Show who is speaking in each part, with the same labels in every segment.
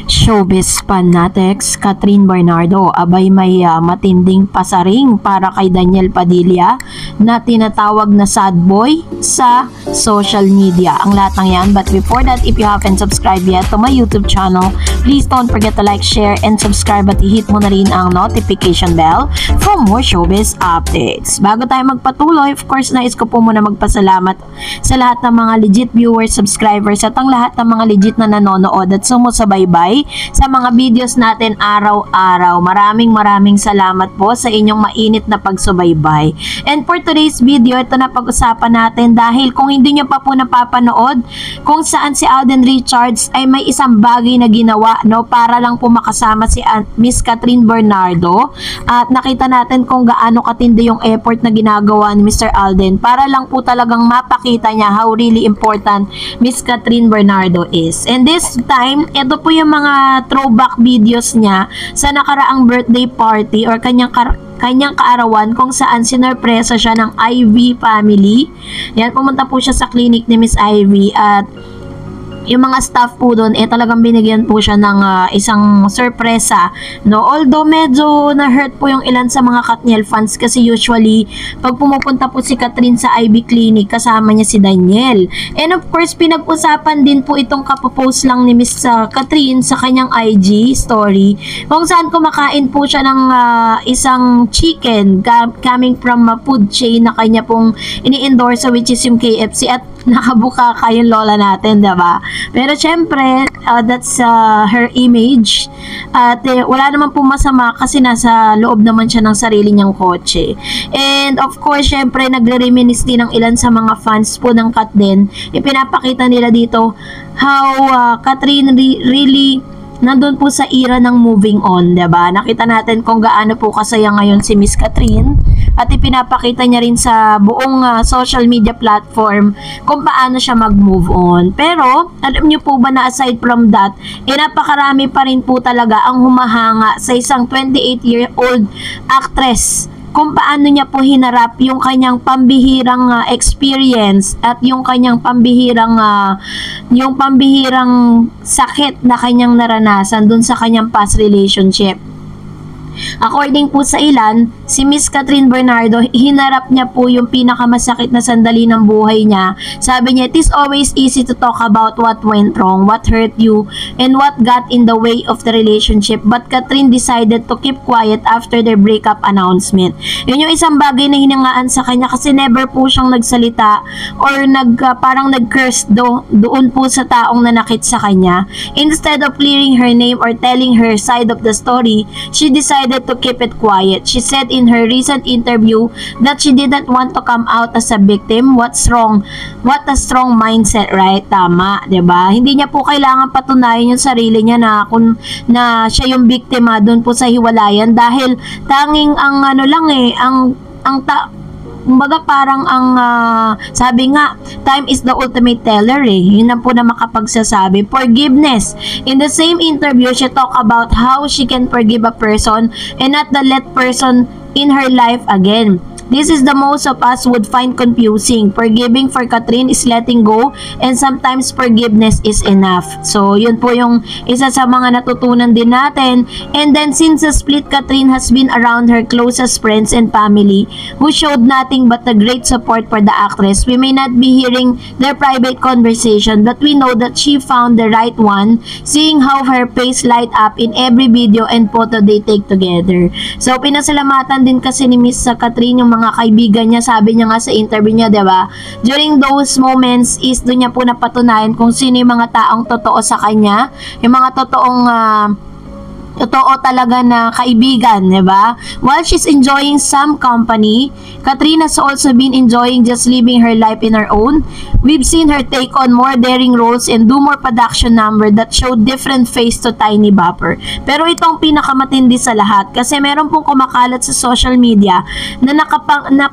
Speaker 1: Showbiz fanatics, Catherine Bernardo, abay may matinding pasaring para kay Daniel Padilla na tinatawag na sad boy sa social media. Ang lahat ng yan. But before that, if you haven't subscribed yet to my YouTube channel, please don't forget to like, share, and subscribe at i-hit mo na rin ang notification bell for more showbiz updates. Bago tayo magpatuloy, of course, nais ko po muna magpasalamat sa lahat ng mga legit viewers, subscribers, at ang lahat ng mga legit na nanonood at sumusubaybay sa mga videos natin araw-araw. Maraming salamat po sa inyong mainit na pagsubaybay. And for today's video, ito na pag-usapan natin dahil kung hindi nyo pa po napapanood kung saan si Alden Richards ay may isang bagay na ginawa, no, para lang po makasama si Miss Catherine Bernardo, at nakita natin kung gaano katindi yung effort na ginagawa ni Mr. Alden para lang po talagang mapakita niya how really important Miss Catherine Bernardo is. And this time, ito po yung mga throwback videos niya sa nakaraang birthday party or kanyang kaarawan kung saan sinurpresa siya ng Ivy family. Yan, pumunta po siya sa clinic ni Miss Ivy at yung mga staff po doon talagang binigyan po siya ng isang sorpresa, no? Although medyo na-hurt po yung ilan sa mga Katniel fans kasi usually pag pumupunta po si Catherine sa Ivy Clinic kasama niya si Daniel. And of course pinag-usapan din po itong kapopost lang ni Miss Catherine sa kanyang IG story kung saan kumakain po siya ng isang chicken coming from a food chain na kanya pong ini-endorse, which is yung KFC, at nakabuka kayong lola natin, diba? Pero syempre, that's her image. At wala naman po masama kasi nasa loob naman siya ng sarili niyang kotse. And of course, syempre, nagre-reminisce din ng ilan sa mga fans po ng Kat din. Ipinapakita nila dito how Catherine really nandun po sa era ng moving on, diba? Nakita natin kung gaano po kasaya ngayon si Miss Catherine at ipinapakita niya rin sa buong social media platform kung paano siya mag-move on. Pero, alam niyo po ba na aside from that, napakarami pa rin po talaga ang humahanga sa isang 28-year-old actress kung paano niya po hinarap yung kanyang pambihirang experience at yung kanyang pambihirang sakit na kanyang naranasan dun sa kanyang past relationship. According po sa ilan, si Miss Catherine Bernardo, hinarap niya po yung pinakamasakit na sandali ng buhay niya. Sabi niya, "It is always easy to talk about what went wrong, what hurt you, and what got in the way of the relationship. But Catherine decided to keep quiet after their breakup announcement." Yun yung isang bagay na hinangaan sa kanya kasi never po siyang nagsalita or parang nag-curse doon po sa taong nanakit sa kanya. Instead of clearing her name or telling her side of the story, she decided to keep it quiet. She said in her recent interview that she didn't want to come out as a victim. What's wrong? What a strong mindset, right? Tama, 'di ba? Hindi niya po kailangan patunayan yung sarili niya na siya yung biktima doon po sa hiwalayan dahil tanging ang kumbaga parang sabi nga, time is the ultimate teller Yun na po na makapagsasabi. Forgiveness. In the same interview, she talked about how she can forgive a person and not the let person in her life again. This is the most of us would find confusing. Forgiving for Catherine is letting go and sometimes forgiveness is enough. So, yun po yung isa sa mga natutunan din natin. And then, since the split, Catherine has been around her closest friends and family who showed nothing but the great support for the actress. We may not be hearing their private conversation, but we know that she found the right one, seeing how her face light up in every video and photo they take together. So, pinasalamatan din kasi ni Miss Catherine yung mga kaibigan niya. Sabi niya nga sa interview niya, diba? During those moments is doon niya po napatunayan kung sino yung mga taong totoo sa kanya, yung mga totoo talaga na kaibigan, diba? While she's enjoying some company, Catherine has also been enjoying just living her life in her own. We've seen her take on more daring roles and do more production number that show different face to Tiny Bopper. Pero itong pinakamatindi sa lahat kasi meron pong kumakalat sa social media na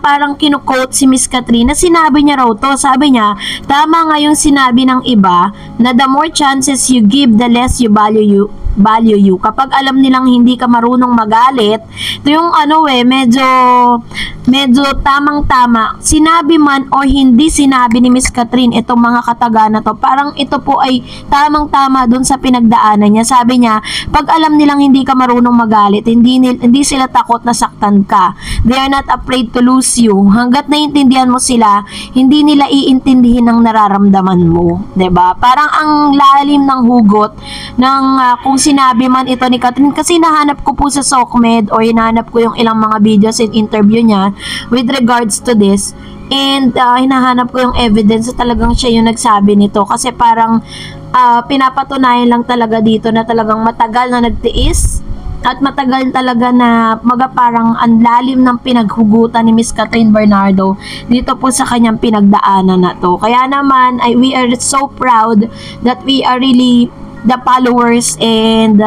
Speaker 1: parang kinukote si Miss Catherine na sinabi niya raw to. Sabi niya, tama nga yung sinabi ng iba na the more chances you give, the less you value value you. Kapag alam nilang hindi ka marunong magalit, ito yung medyo tamang-tama. Sinabi man o hindi sinabi ni Miss Catherine itong mga kataga na to, parang ito po ay tamang-tama dun sa pinagdaanan niya. Sabi niya, pag alam nilang hindi ka marunong magalit, hindi sila takot na saktan ka. They are not afraid to lose you. Hanggat naiintindihan mo sila, hindi nila iintindihin ang nararamdaman mo. 'Di ba? Parang ang lalim ng hugot ng kung sinabi man ito ni Catherine, kasi nahanap ko po sa SOCMED or hinahanap ko yung ilang mga videos and interview niya with regards to this, and hinahanap ko yung evidence na talagang siya yung nagsabi nito, kasi parang pinapatunayan lang talaga dito na talagang matagal na nagtiis at matagal talaga na parang ang lalim ng pinaghugutan ni Miss Catherine Bernardo dito po sa kanyang pinagdaanan na to. Kaya naman we are so proud that we are really the followers, and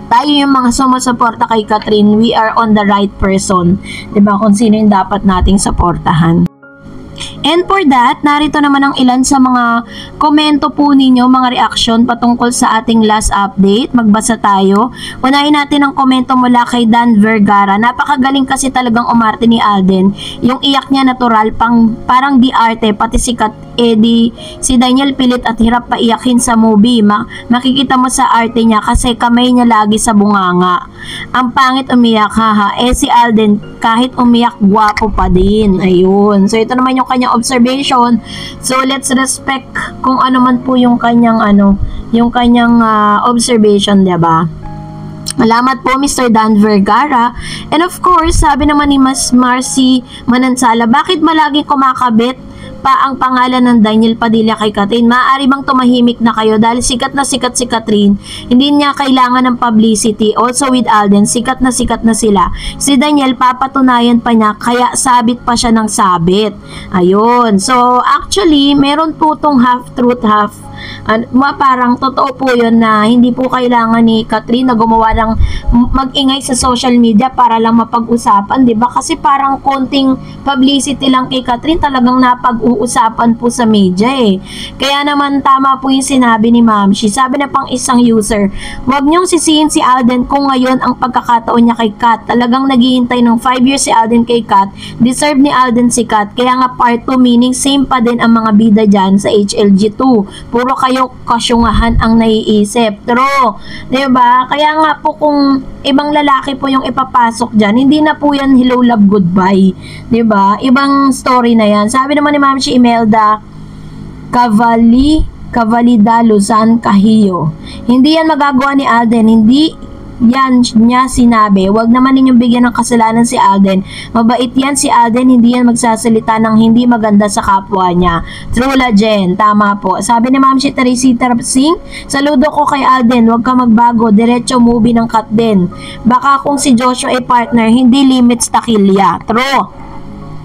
Speaker 1: tayo yung mga sumusuporta kay Catherine, we are on the right person. 'Di ba? Kung sino yung dapat nating suportahan. And for that, narito naman ang ilan sa mga komento po ninyo, mga reaction patungkol sa ating last update. Magbasa tayo. Unahin natin ang komento mula kay Dan Vergara. Napakagaling kasi talagang umarte ni Alden. Yung iyak niya natural, parang di arte, pati sikat si Daniel pilit at hirap paiyakin sa movie. Makikita mo sa arte niya kasi kamay niya lagi sa bunganga. Ang pangit umiyak, haha. Si Alden, kahit umiyak, gwapo pa din. Ayun. So, ito naman yung kanyang observation. So, let's respect kung ano man po yung kanyang observation, diba? Salamat po, Mr. Dan Vergara. And of course, sabi naman ni Mas Marcy Manansala, bakit malaging kumakabit pa ang pangalan ng Daniel Padilla kay Catherine? Maaari bang tumahimik na kayo dahil sikat na si Catherine, hindi niya kailangan ng publicity. Also with Alden, sikat na sila. Si Daniel, papatunayan pa niya, kaya sabit pa siya ng sabit. Ayun. So actually, meron po tong half truth, half parang totoo po yun na hindi po kailangan ni Catherine na gumawa ng mag-ingay sa social media para lang mapag-usapan, diba? Kasi parang konting publicity lang kay Catherine, talagang napag-uusapan po sa media eh. Kaya naman tama po yung sinabi ni Ma'am Shi. Sabi na pang isang user, huwag niyong sisihin si Alden kung ngayon ang pagkakataon niya kay Kat. Talagang naghihintay ng 5 years si Alden kay Kat. Deserve ni Alden si Kat. Kaya nga part 2, meaning same pa din ang mga bida dyan sa HLG2. Puro kayo kasyungahan ang naiisip. True. Diba? Kaya nga po kung ibang lalaki po yung ipapasok dyan, hindi na po yan hello, love, goodbye. Diba? Ibang story na yan. Sabi naman ni Ma'am si Imelda Cavalida Luzan Cahiyo, hindi yan magagawa ni Alden. Hindi yan niya sinabi. Huwag naman ninyong bigyan ng kasalanan si Alden. Mabait yan si Alden, hindi yan magsasalita ng hindi maganda sa kapwa niya. True la Jen, tama po. Sabi ni Ma'am si Teresita Singh, saludo ko kay Alden, huwag ka magbago, diretso movie ng Kat din. Baka kung si Joshua ay partner, hindi limits takilya. True.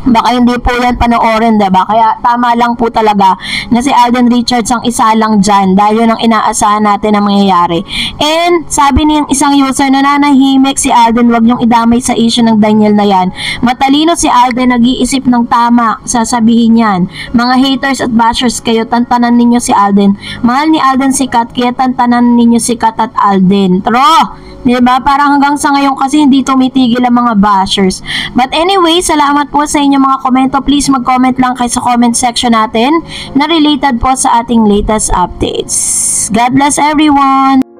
Speaker 1: Baka hindi po yan panoorin, diba? Kaya tama lang po talaga na si Alden Richards ang isa lang dyan dahil yun ang inaasahan natin na mangyayari. And sabi niyang isang user, nananahimik si Alden, wag niyong idamay sa issue ng Daniel na yan. Matalino si Alden, nag-iisip ng tama, sasabihin yan. Mga haters at bashers kayo, tantanan ninyo si Alden. Mahal ni Alden si Kat, kaya tantanan ninyo si Kat at Alden. True! Diba? Parang hanggang sa ngayon kasi hindi tumitigil ang mga bashers. But anyway, salamat po sa inyong mga komento. Please mag-comment lang kayo sa comment section natin na related po sa ating latest updates. God bless everyone!